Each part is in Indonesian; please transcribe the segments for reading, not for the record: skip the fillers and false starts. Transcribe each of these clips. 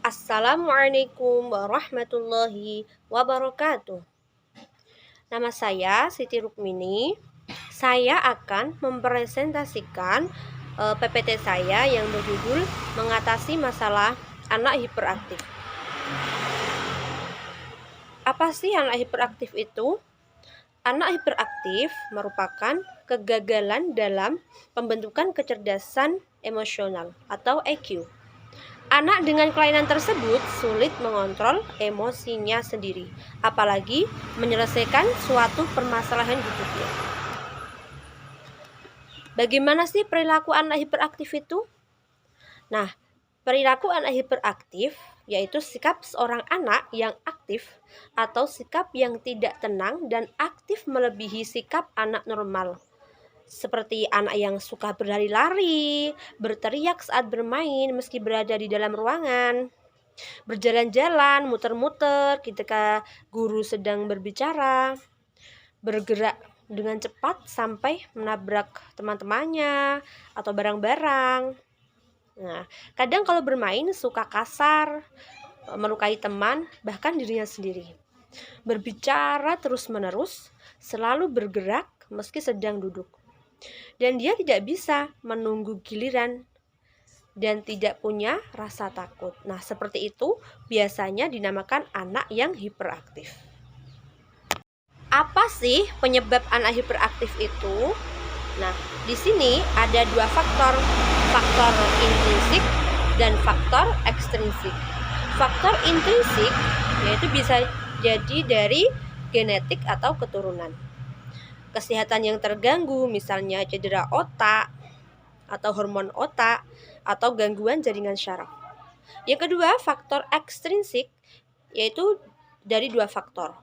Assalamualaikum warahmatullahi wabarakatuh. Nama saya Siti Rukmini. Saya akan mempresentasikan PPT saya yang berjudul Mengatasi Masalah Anak Hiperaktif. Apa sih anak hiperaktif itu? Anak hiperaktif merupakan kegagalan dalam pembentukan kecerdasan emosional atau EQ. Anak dengan kelainan tersebut sulit mengontrol emosinya sendiri, apalagi menyelesaikan suatu permasalahan hidupnya. Bagaimana sih perilaku anak hiperaktif itu? Nah, perilaku anak hiperaktif yaitu sikap seorang anak yang aktif atau sikap yang tidak tenang dan aktif melebihi sikap anak normal. Seperti anak yang suka berlari-lari, berteriak saat bermain meski berada di dalam ruangan, berjalan-jalan, muter-muter ketika guru sedang berbicara, bergerak dengan cepat sampai menabrak teman-temannya atau barang-barang. Nah, kadang kalau bermain suka kasar, melukai teman, bahkan dirinya sendiri. Berbicara terus-menerus, selalu bergerak meski sedang duduk. Dan dia tidak bisa menunggu giliran dan tidak punya rasa takut. Nah, seperti itu biasanya dinamakan anak yang hiperaktif. Apa sih penyebab anak hiperaktif itu? Nah, di sini ada dua faktor intrinsik dan faktor ekstrinsik. Faktor intrinsik yaitu bisa jadi dari genetik atau keturunan. Kesehatan yang terganggu, misalnya cedera otak atau hormon otak atau gangguan jaringan syaraf. Yang kedua, faktor ekstrinsik yaitu dari dua faktor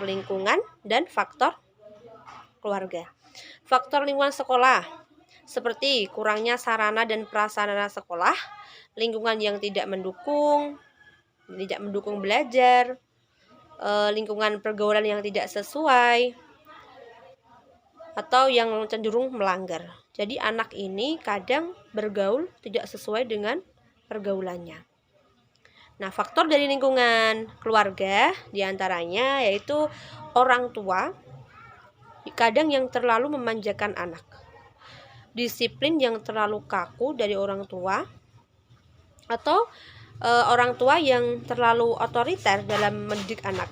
lingkungan dan faktor keluarga. Faktor lingkungan sekolah seperti kurangnya sarana dan prasarana sekolah, lingkungan yang tidak mendukung belajar, lingkungan pergaulan yang tidak sesuai, atau yang cenderung melanggar. Jadi anak ini kadang bergaul tidak sesuai dengan pergaulannya. Nah, faktor dari lingkungan keluarga diantaranya yaitu orang tua kadang yang terlalu memanjakan anak, disiplin yang terlalu kaku dari orang tua, atau orang tua yang terlalu otoriter dalam mendidik anak.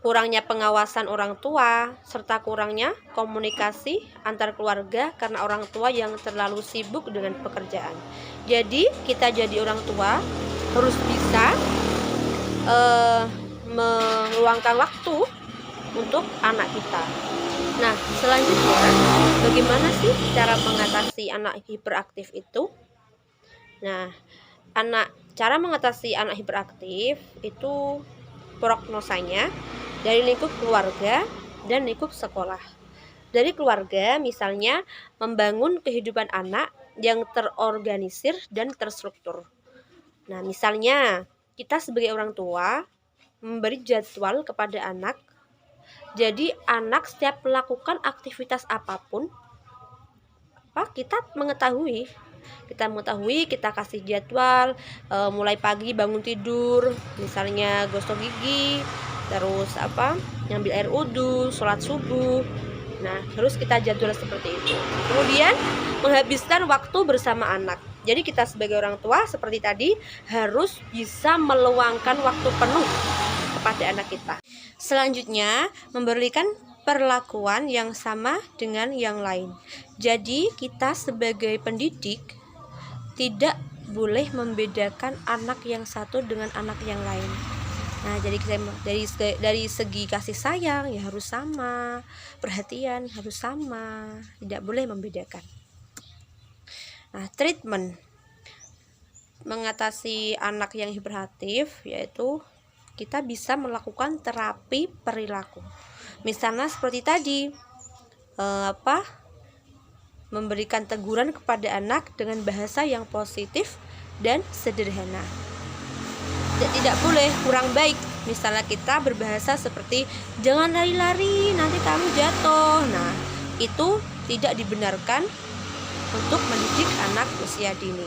Kurangnya pengawasan orang tua, serta kurangnya komunikasi antar keluarga karena orang tua yang terlalu sibuk dengan pekerjaan. Jadi kita jadi orang tua harus bisa meluangkan waktu untuk anak kita. Nah, selanjutnya bagaimana sih cara mengatasi anak hiperaktif itu? Nah, cara mengatasi anak hiperaktif itu prognosanya dari lingkup keluarga dan lingkup sekolah. Dari keluarga misalnya membangun kehidupan anak yang terorganisir dan terstruktur. Nah, misalnya kita sebagai orang tua memberi jadwal kepada anak. Jadi anak setiap melakukan aktivitas apapun, kita mengetahui, kita kasih jadwal, mulai pagi bangun tidur, misalnya gosok gigi, terus ngambil air wudhu, sholat subuh. Nah, terus kita jadwal seperti itu. Kemudian menghabiskan waktu bersama anak. Jadi kita sebagai orang tua seperti tadi harus bisa meluangkan waktu penuh kepada anak kita. Selanjutnya, memberikan perlakuan yang sama dengan yang lain. Jadi kita sebagai pendidik tidak boleh membedakan anak yang satu dengan anak yang lain. Nah, jadi dari segi kasih sayang ya harus sama, perhatian harus sama, tidak boleh membedakan. Nah, treatment mengatasi anak yang hiperaktif yaitu kita bisa melakukan terapi perilaku. Misalnya seperti tadi, memberikan teguran kepada anak dengan bahasa yang positif dan sederhana. Tidak boleh kurang baik. Misalnya kita berbahasa seperti jangan lari-lari, nanti kamu jatuh. Nah, itu tidak dibenarkan untuk mendidik anak usia dini.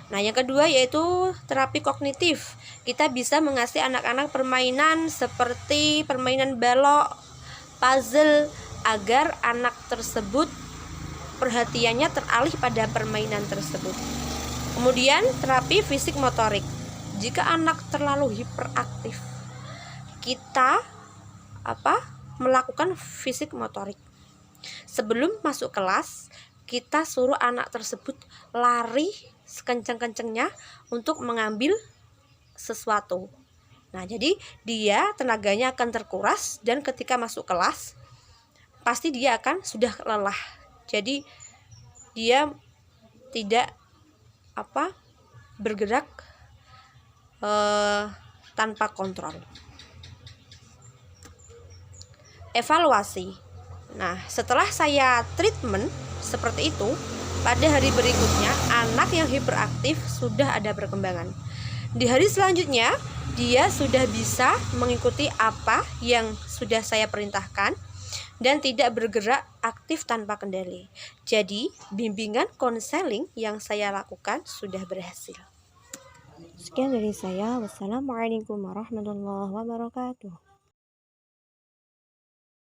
Nah, yang kedua yaitu terapi kognitif. Kita bisa mengasih anak-anak permainan seperti permainan balok, puzzle, agar anak tersebut perhatiannya teralih pada permainan tersebut. Kemudian terapi fisik motorik. Jika anak terlalu hiperaktif, kita melakukan fisik motorik. Sebelum masuk kelas, kita suruh anak tersebut lari sekencang-kencangnya untuk mengambil sesuatu. Nah, jadi dia tenaganya akan terkuras dan ketika masuk kelas pasti dia akan sudah lelah. Jadi dia tidak bergerak tanpa kontrol. Evaluasi. Nah, setelah saya treatment seperti itu, pada hari berikutnya anak yang hiperaktif sudah ada perkembangan. Di hari selanjutnya dia sudah bisa mengikuti apa yang sudah saya perintahkan dan tidak bergerak aktif tanpa kendali. Jadi, bimbingan konseling yang saya lakukan sudah berhasil. Sekian dari saya. Wassalamualaikum warahmatullahi wabarakatuh.